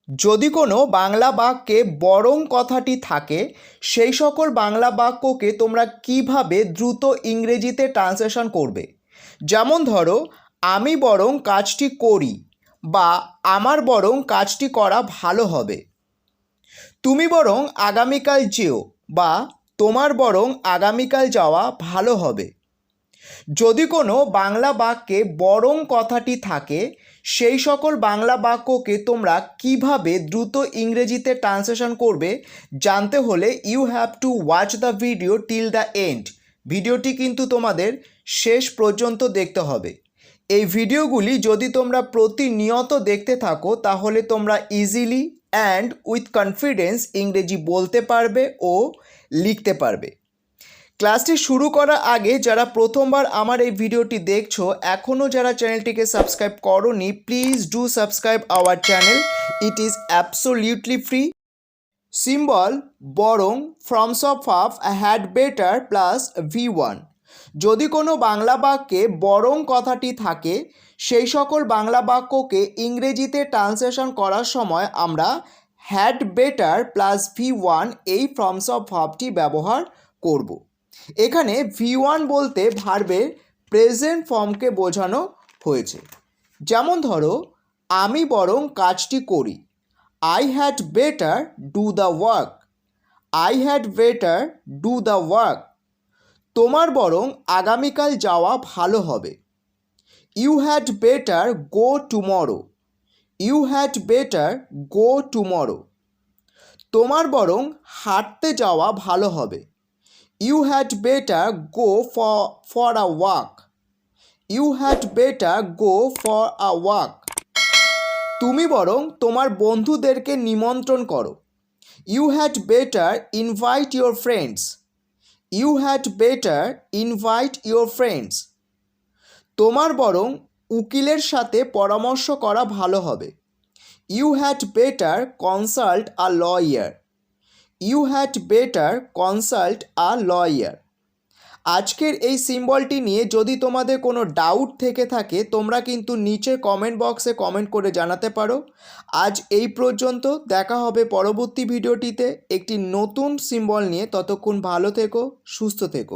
যদি কোনো বাংলা বাক্যে বরং কথাটি থাকে সেই সকল বাংলা বাক্যকে তোমরা কিভাবে দ্রুত ইংরেজিতে ট্রান্সলেশন করবে। যেমন ধরো, আমি বরং কাজটি করি বা আমার বরং কাজটি করা ভালো হবে। তুমি বরং আগামীকাল যেও বা তোমার বরং আগামীকাল যাওয়া ভালো হবে। যদি কোনো বাংলা বাক্যে বরং কথাটি থাকে সেই সকল বাংলা বাক্যকে তোমরা কিভাবে দ্রুত ইংরেজিতে ট্রান্সলেশন করবে জানতে হলে you have to watch the video till the end. ভিডিওটি কিন্তু তোমাদের শেষ পর্যন্ত দেখতে হবে। এই ভিডিওগুলি যদি তোমরা প্রতিনিয়ত দেখতে থাকো তাহলে তোমরা ইজিলি অ্যান্ড উইথ কনফিডেন্স ইংরেজি বলতে পারবে ও লিখতে পারবে। ক্লাসটি শুরু করার আগে যারা প্রথমবার আমার এই ভিডিওটি দেখছো, এখনও যারা চ্যানেলটিকে সাবস্ক্রাইব করোনি, please do subscribe our channel. It is absolutely free. Symbol বরং, forms of verb had better plus V1। যদি কোনো বাংলা বাক্যে বরং কথাটি থাকে সেই সকল বাংলা বাক্যকে ইংরেজিতে ট্রান্সলেশন করার সময় আমরা হ্যাড বেটার প্লাস V1 এই ফর্মস অফ ভার্বটি ব্যবহার করব। এখানে V1 বলতে ভার্বের প্রেজেন্ট ফর্মকে বোঝানো হয়েছে। যেমন ধরো, আমি বরং কাজটি করি, I had better do the work. I had better do the work. তোমার বরং আগামীকাল যাওয়া ভালো হবে, You had better go tomorrow. You had better go tomorrow. তোমার বরং হাঁটতে যাওয়া ভালো হবে, You had better go for a walk. You had better go for a walk. তুমি বরং তোমার বন্ধুদেরকে নিমন্ত্রণ করো, You had better invite your friends. You had better invite your friends. তোমার বরং উকিলের সাথে পরামর্শ করা ভালো হবে, You had better consult a lawyer. You had better consult a lawyer. আজকের এই সিম্বলটি নিয়ে যদি তোমাদের কোনো ডাউট থেকে থাকে তোমরা কিন্তু নিচের কমেন্ট বক্সে কমেন্ট করে জানাতে পারো। আজ এই পর্যন্ত, দেখা হবে পরবর্তী ভিডিওটিতে একটি নতুন সিম্বল নিয়ে। ততক্ষণ ভালো থেকো, সুস্থ থেকো।